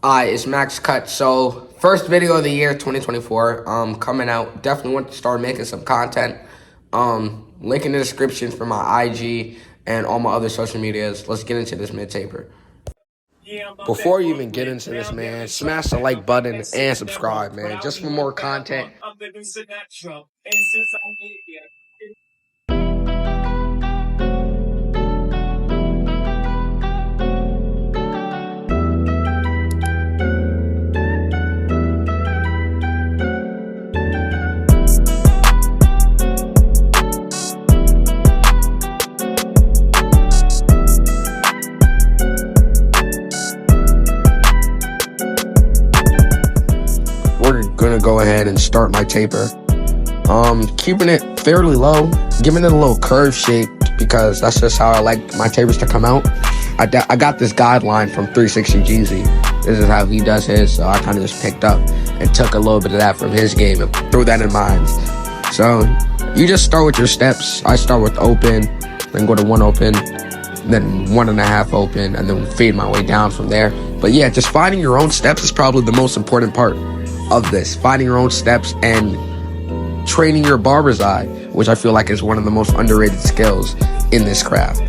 It's Max Cut. So, first video of the year, 2024, coming out. Definitely want to start making some content. Link in the description for my IG and all my other social medias. Let's get into this mid-taper. Before you even get into this, man, smash the like button and subscribe, man, just for more content. We're gonna go ahead and start my taper. Keeping it fairly low, giving it a little curve shape because that's just how I like my tapers to come out. I got this guideline from 360 Jeezy. This is how he does his, so I kind of just picked up and took a little bit of that from his game and threw that in mine. So you just start with your steps. I start with open, then go to one open, then 1.5 open, and then fade my way down from there. But yeah, just finding your own steps is probably the most important part of this. Finding your own steps and training your barber's eye, which I feel like is one of the most underrated skills in this craft.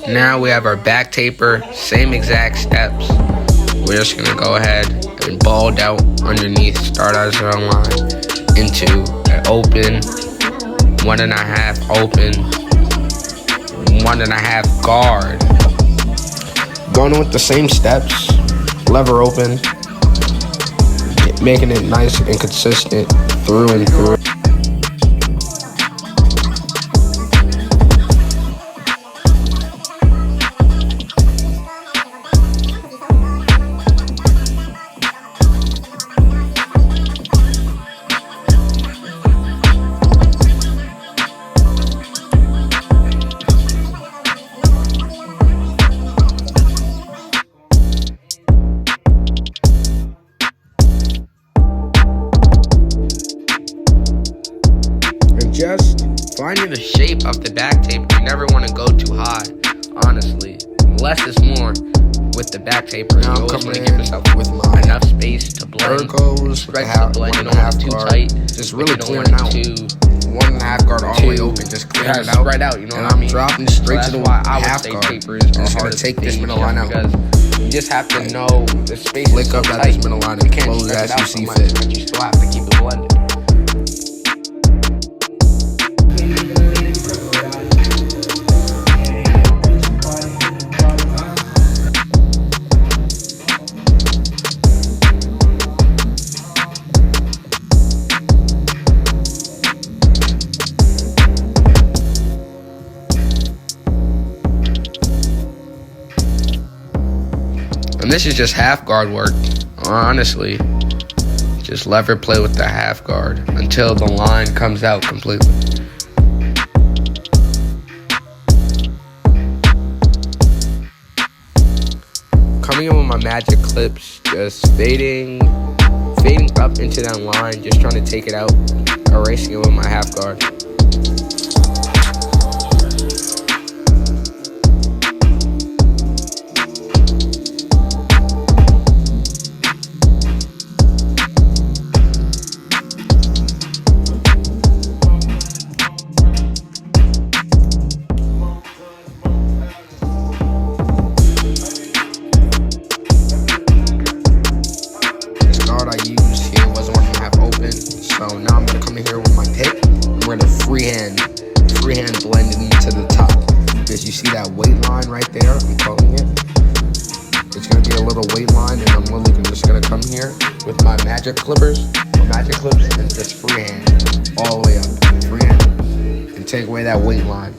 Now we have our back taper, same exact steps. We're just gonna go ahead and bald out underneath, start as our line into an open, 1.5 open, 1.5 guard. Going with the same steps, lever open, making it nice and consistent through and through. Just finding the shape of the back taper. You never want to go too high, honestly. Less is more with the back taper. Now you always want to give yourself with enough space to blend. Stretch the blend. You don't want it too tight. Just really clearing out. 1.5 guard all the way open. Just clearing it out. Spread out. You know what I mean? Dropping straight to the half guard. Tapers are hard to take this middle line out. You just have to know the space. Flick up at this middle line and close as you see fit. But you still have to keep it blended. And this is just half guard work, honestly. Just lever play with the half guard until the line comes out completely. Coming in with my magic clips, just fading up into that line, just trying to take it out, erasing it with my half guard. freehand blending into the top. Because you see that weight line right there, I'm calling it. It's gonna be a little weight line, and I'm literally just gonna come here with my magic clippers, and just freehand all the way up, freehand, and take away that weight line.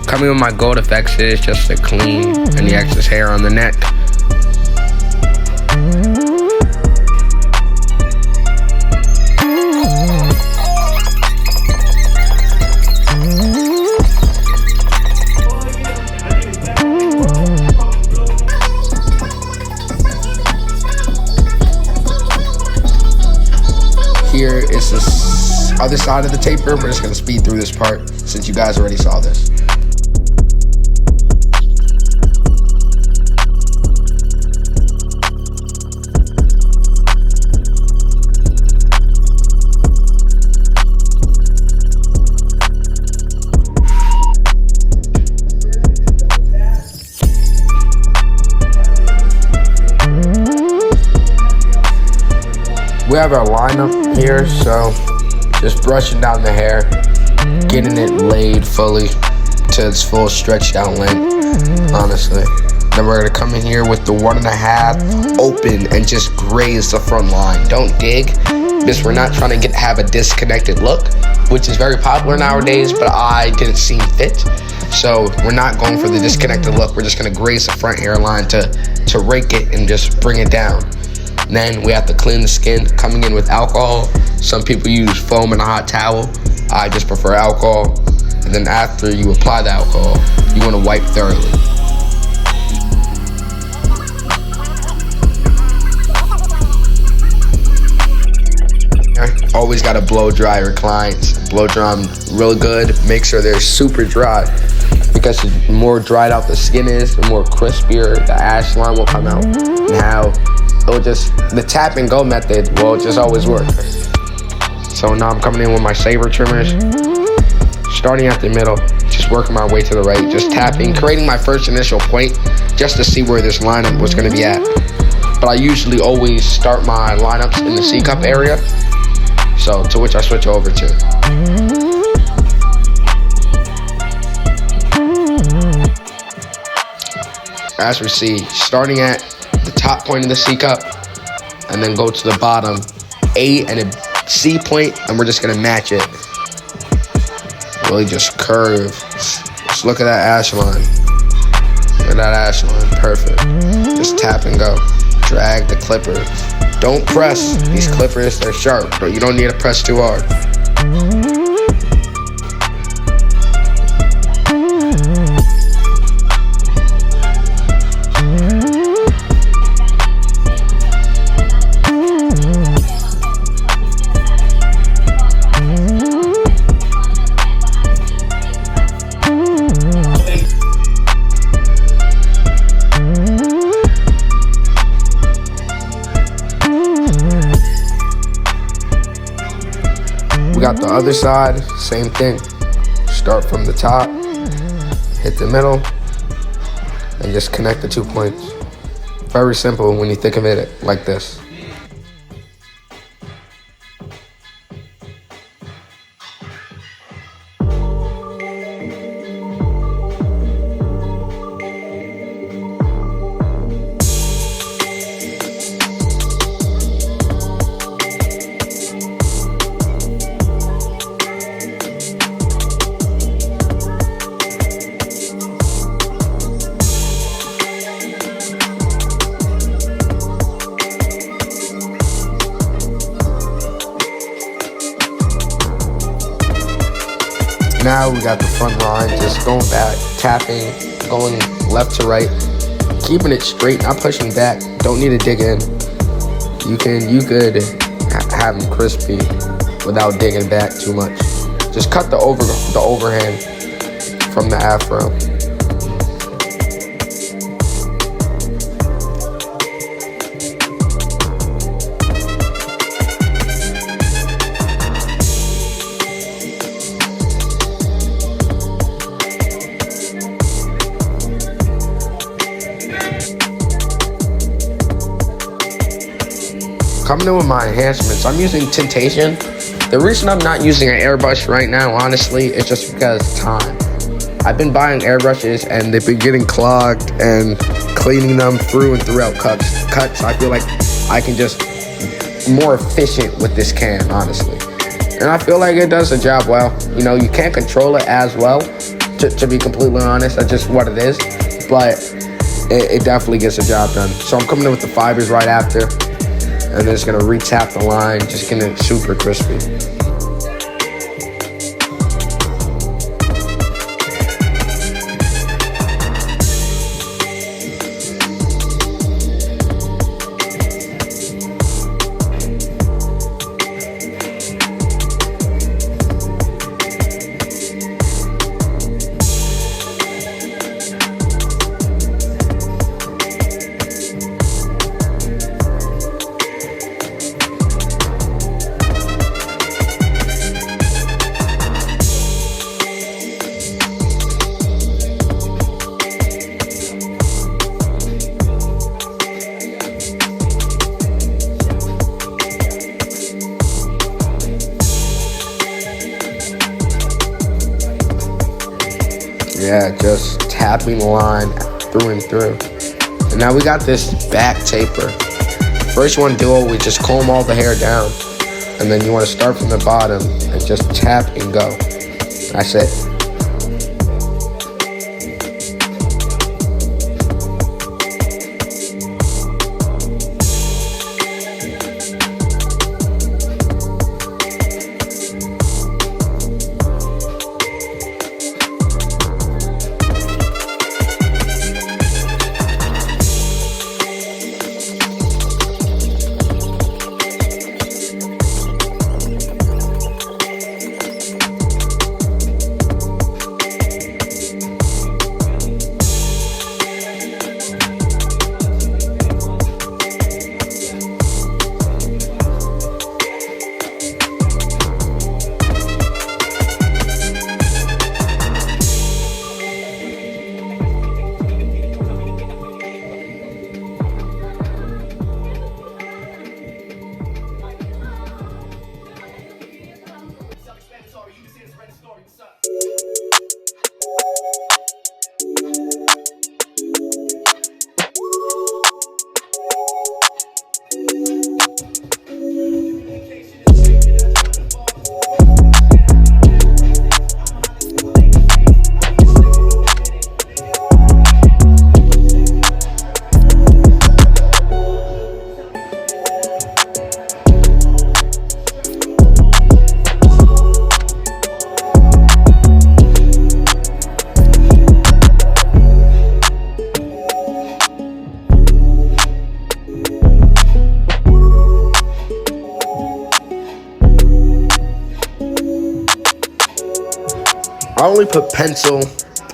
Coming with my gold effects is just to clean any excess hair on the neck. Here is the other side of the taper. We're just gonna speed through this part since you guys already saw this. We have our lineup here, so just brushing down the hair, getting it laid fully to its full stretched out length, honestly. Then we're gonna come in here with the 1.5 open and just graze the front line. Don't dig, because we're not trying to have a disconnected look, which is very popular nowadays, but I didn't seem fit. So we're not going for the disconnected look. We're just gonna graze the front hairline to rake it and just bring it down. And then we have to clean the skin, coming in with alcohol. Some people use foam and a hot towel. I just prefer alcohol. And then after you apply the alcohol, you want to wipe thoroughly. Always got to blow dry your clients. Blow dry them really good. Make sure they're super dry, because the more dried out the skin is, the more crispier the ash line will come out. And how the tap and go method will just always work. So now I'm coming in with my saber trimmers, starting at the middle, just working my way to the right, just tapping, creating my first initial point just to see where this lineup was going to be at. But I usually always start my lineups in the C-cup area, so to which I switch over to. As we see, starting at the top point of the C cup, and then go to the bottom A and a C point, and we're just gonna match it. Really just curve. Just look at that ash line. Look at that ash line, perfect. Just tap and go. Drag the clipper. Don't press. These clippers, they're sharp, but you don't need to press too hard. We got the other side, same thing. Start from the top, hit the middle, and just connect the 2 points. Very simple when you think of it like this. Now we got the front line, just going back, tapping, going left to right, keeping it straight, not pushing back. Don't need to dig in. You could have them crispy without digging back too much. Just cut the overhand from the afro. coming in with my enhancements. I'm using tintation. The reason I'm not using an airbrush right now, honestly, is just because time. I've been buying airbrushes and they've been getting clogged and cleaning them through and throughout cuts. I feel like I can just more efficient with this can, honestly. And I feel like it does the job well. You know, you can't control it as well, to be completely honest. That's just what it is. But it definitely gets the job done. So I'm coming in with the fibers right after. And then just gonna re-tap the line, just getting it super crispy. Yeah, just tapping the line through and through. And now we got this back taper. First you want to do it, we just comb all the hair down. And then you want to start from the bottom and just tap and go. That's it. I only put pencil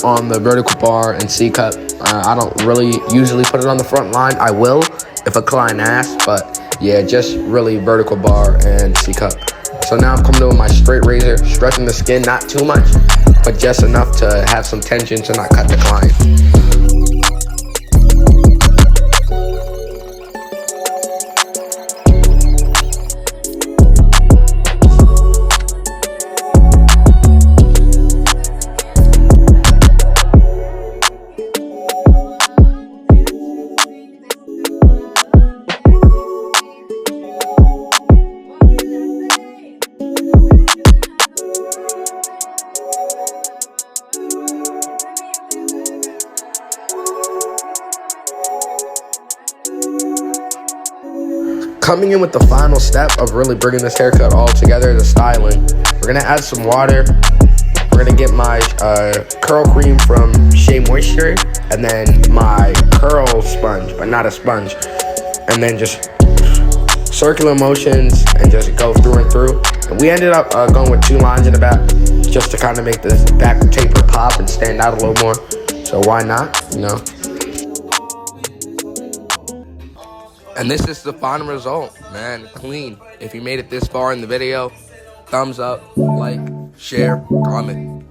on the vertical bar and C-cup. I don't really usually put it on the front line. I will if a client asks, but yeah, just really vertical bar and C-cup. So now I'm coming in with my straight razor, stretching the skin, not too much, but just enough to have some tension to not cut the client. Coming in with the final step of really bringing this haircut all together, the styling. We're gonna add some water. We're gonna get my curl cream from Shea Moisture, and then my curl sponge, but not a sponge. And then just circular motions and just go through and through. And we ended up going with 2 lines in the back, just to kind of make this back taper pop and stand out a little more. So why not, you know? And this is the final result, man. Clean. If you made it this far in the video, thumbs up, like, share, comment.